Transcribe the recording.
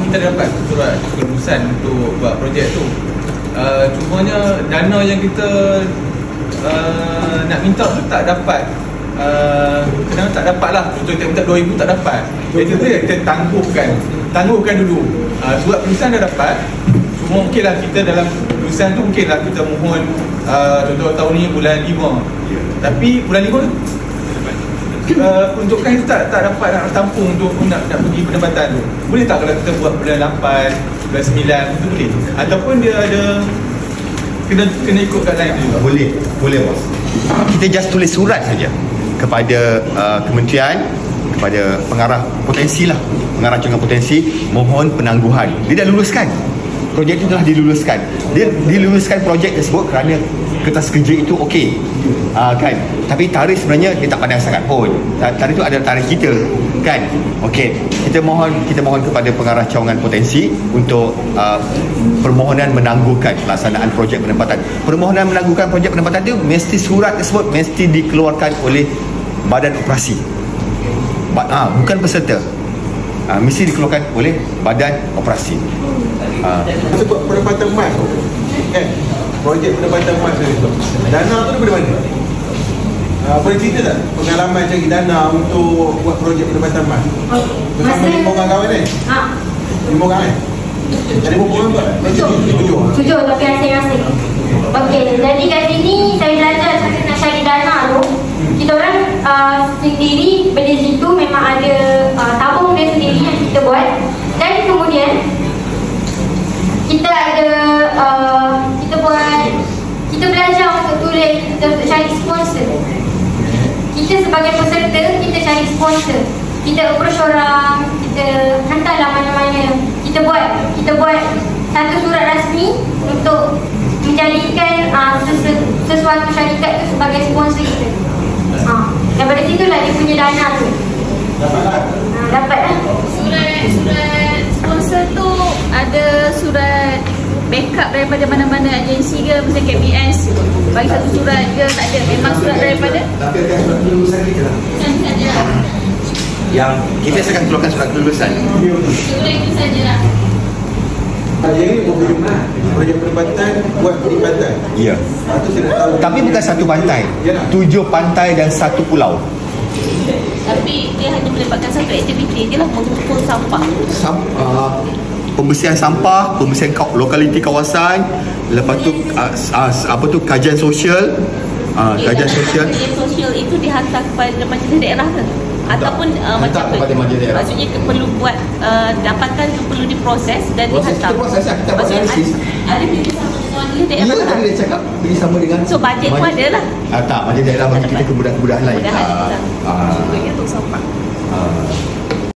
kita dapat surat kelulusan untuk buat projek tu. Cumanya dana yang kita nak minta tu tak dapat. Kenapa tak dapat lah. Contoh kita minta 2,000 tak dapat. Jadi kita tangguhkan dulu. Surat kelulusan dah dapat. Cuma mungkinlah kita dalam kelulusan tu mungkinlah kita mohon contoh tahun ni bulan 5. Tapi bulan 5 untukkan kita tak dapat nak tampung untuk nak pergi pendapatan tu. Boleh tak kalau kita buat bulan 8, bulan 9 itu boleh? Ataupun dia ada kena ikut guideline tu juga? Boleh bos. Kita just tulis surat saja kepada kementerian, kepada pengarah potensi lah, pengarah cawangan potensi, mohon penangguhan. Dia dah luluskan. Projek itu telah diluluskan. Dia diluluskan projek tersebut kerana kertas kerja itu okey. Kan? Tapi tarikh sebenarnya dia tak pandang sangat pun. Tarikh itu ada tarikh kita, kan? Okey. Kita mohon kepada pengarah cawangan potensi untuk permohonan menangguhkan pelaksanaan projek penempatan. Permohonan menangguhkan projek penempatan itu mesti surat tersebut mesti dikeluarkan oleh badan operasi. Bukan peserta. Mesti dikeluarkan oleh badan operasi. Sebab pendapatan mas kan, projek pendapatan mas tu, dana tu daripada mana? Boleh cerita tak pengalaman cari dana untuk buat projek pendapatan mas bersama 5 orang kawan ni? 5 orang kan? Ada berapa orang buat? 7 tapi asing-asing. Okey, jadi kat sini saya belajar cara nak cari dana tu. Kita orang sendiri pada situ memang ada tabung dia sendiri yang kita buat. Dan kemudian kita ada kita belajar untuk tulis, untuk cari sponsor. Kita sebagai peserta, kita cari sponsor. Kita approach orang, kita hantarlah mana-mana. Kita buat satu surat rasmi untuk menjadikan sesuatu syarikat itu sebagai sponsor kita. Daripada situlah dia punya dana tu. Dapat lah. Surat sponsor tu ada surat backup daripada mana-mana agensi ke, macam KBS bagi satu surat ke, tak ada, memang surat daripada. Tapi ada surat kelulusan kita lah. Saja. Yang kita akan keluarkan surat kelulusan. Surat itu sajalah. Jadi projek pendapatan buat peribatan. Ya. Itu saya nak tahu. Tapi bukan satu pantai. 7 pantai dan 1 pulau. Tapi dia hanya melibatkan satu aktiviti je lah, mengumpul sampah. Pembersihan sampah, pembersihan lokaliti kawasan, lepas tu kajian sosial. Kajian sosial. Kajian sosial itu dihantar kepada majlis daerah ke? Ataupun macam kepada majlis daerah. Maksudnya perlu buat dapatan tu perlu diproses dan dihantar. Kita proses lah, kita buat analisis. Ada pilih sama dengan majlis daerah. Ya, tadi dia cakap pilih sama dengan. So bajet tu ada lah. Tak, majlis daerah bagi kita kemudahan lain. Kemudahan. Contohnya untuk sampah.